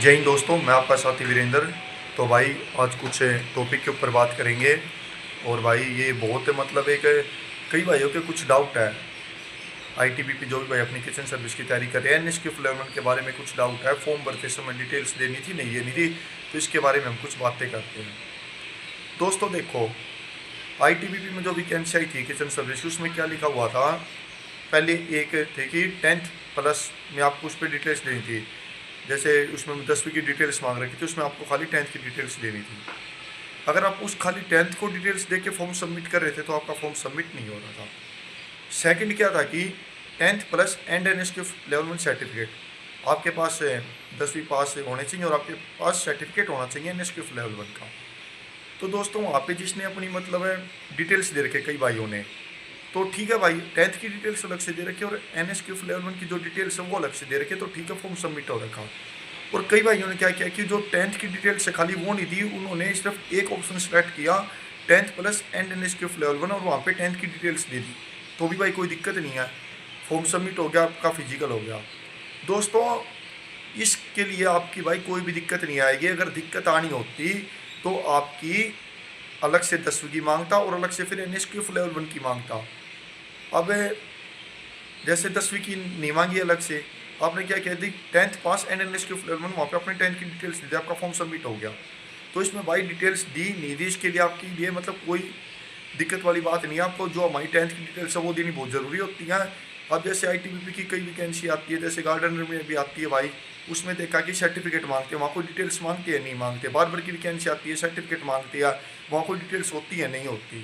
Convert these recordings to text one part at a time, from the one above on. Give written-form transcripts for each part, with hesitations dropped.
जय हिंद दोस्तों, मैं आपका साथी वीरेंद्र। तो भाई आज कुछ टॉपिक के ऊपर बात करेंगे। और भाई ये बहुत मतलब एक कई भाइयों के कुछ डाउट है। आईटीबीपी जो भी भाई अपनी किचन सर्विस की तैयारी कर रहे हैं, एनएसक्यू फ्लेवरमेंट के बारे में कुछ डाउट है। फॉर्म भरते समय डिटेल्स देनी थी, नहीं देनी थी, तो इसके बारे में हम कुछ बातें करते हैं। दोस्तों देखो, आईटीबीपी में जो वैकेंसी आई थी किचन सर्विस की, उसमें क्या लिखा हुआ था। पहले एक थे कि 10th प्लस में आपको उस पर डिटेल्स देनी थी। जैसे उसमें 10वीं की डिटेल्स मांग रखी थी, उसमें आपको खाली 10th की डिटेल्स देनी थी। अगर आप उस खाली 10th को डिटेल्स दे के फॉर्म सबमिट कर रहे थे तो आपका फॉर्म सबमिट नहीं हो रहा था। सेकंड क्या था कि 10th plus and NSQ level 1 certificate आपके पास 10वीं पास होने चाहिए और आपके पास सर्टिफिकेट होना चाहिए एनएसक्यू लेवल 1 का। तो दोस्तों वहाँ पे जिसने अपनी मतलब है डिटेल्स दे रखे कई भाइयों ने, तो ठीक है भाई, 10th की डिटेल्स अलग से दे रखी और एनएसक्यू लेवल 1 की जो डिटेल्स है वो अलग से दे रखे, तो ठीक है फॉर्म सबमिट हो रखा। और कई भाइयों ने क्या किया कि जो 10th की डिटेल्स है खाली वो नहीं दी, उन्होंने सिर्फ एक ऑप्शन सेलेक्ट किया 10th plus and NSQ level 1 और वहाँ पे 10th की डिटेल्स दे दी। तो भी भाई कोई दिक्कत नहीं है, फॉर्म सबमिट हो गया, आपका फिजिकल हो गया। दोस्तों इसके लिए आपकी भाई कोई भी दिक्कत नहीं आएगी। अगर दिक्कत आनी होती तो आपकी अलग से 10वीं की मांगता और अलग से फिर एनएसक्यू लेवल 1 की मांगता। अब जैसे 10वीं की नहीं मांगी अलग से, आपने क्या कह दी 10th pass and NSQ level 1, वहाँ पे आपने 10th की डिटेल्स दी, आपका फॉर्म सबमिट हो गया। तो इसमें भाई डिटेल्स दी नहीं दी, इसके लिए आपके लिए मतलब कोई दिक्कत वाली बात नहीं है। आपको जो हमारी 10th की डिटेल्स है वो देनी बहुत ज़रूरी होती है। अब जैसे आईटीबीपी की कई वैकेंसी आती है, जैसे गार्डनर में भी आती है भाई, उसमें देखा कि सर्टिफिकेट मांगते हैं, वहाँ कोई डिटेल्स मांगते हैं नहीं मांगते। बार्बर की वैकेंसी आती है, सर्टिफिकेट मांगते हैं, वहाँ कोई डिटेल्स होती है नहीं होती।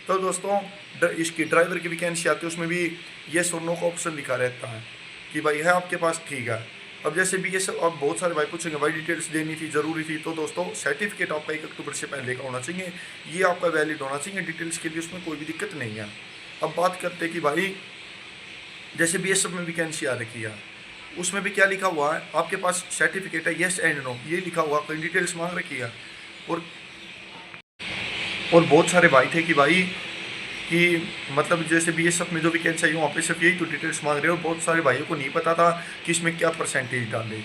तो दोस्तों इसकी ड्राइवर की वैकेंसी आती है, उसमें भी येस और नो का ऑप्शन लिखा रहता है कि भाई है आपके पास, ठीक है। अब जैसे भी ये सब अब बहुत सारे भाई पूछेंगे भाई डिटेल्स देनी थी, ज़रूरी थी, तो दोस्तों सर्टिफिकेट आपका 1 अक्टूबर से पहले का होना चाहिए, ये आपका वैलिड होना चाहिए डिटेल्स के लिए, उसमें कोई भी दिक्कत नहीं है। अब बात करते कि भाई जैसे बीएसएफ में वैकेंसी आ रखी है, उसमें भी क्या लिखा हुआ है, आपके पास सर्टिफिकेट है येस एंड नो, ये लिखा हुआ, कोई डिटेल्स मांग रखी है। और बहुत सारे भाई थे कि भाई कि मतलब जैसे बीएसएफ में जो वैकेंसी आई वहाँ पे सिर्फ यही तो डिटेल्स मांग रहे हैं, और बहुत सारे भाइयों को नहीं पता था कि इसमें क्या परसेंटेज डाले।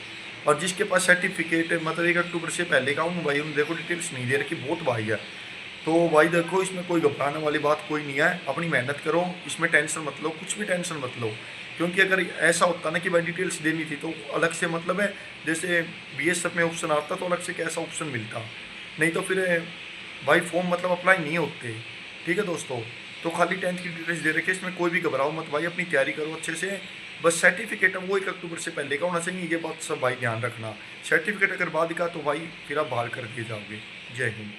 और जिसके पास सर्टिफिकेट मतलब 1 अक्टूबर से पहले का, उन भाइयों ने देखो डिटेल्स नहीं दे रखी, बहुत भाई है। तो भाई देखो इसमें कोई घबराने वाली बात कोई नहीं है, अपनी मेहनत करो, इसमें टेंशन मत लो, कुछ भी टेंशन मत लो। क्योंकि अगर ऐसा होता ना कि भाई डिटेल्स देनी थी तो अलग से मतलब है जैसे बीएसएफ में ऑप्शन आता तो अलग से कैसा ऑप्शन मिलता, नहीं तो फिर भाई फॉर्म मतलब अप्लाई नहीं होते। ठीक है दोस्तों, तो खाली 10th की डिटेल्स दे रखे, इसमें कोई भी घबराओ मत भाई, अपनी तैयारी करो अच्छे से। बस सर्टिफिकेट है वो 1 अक्टूबर से पहले का होना चाहिए, ये बात सब भाई ध्यान रखना। सर्टिफिकेट अगर बाद का तो भाई फिर आप बाहर कर दिए जाओगे। जय हिंद।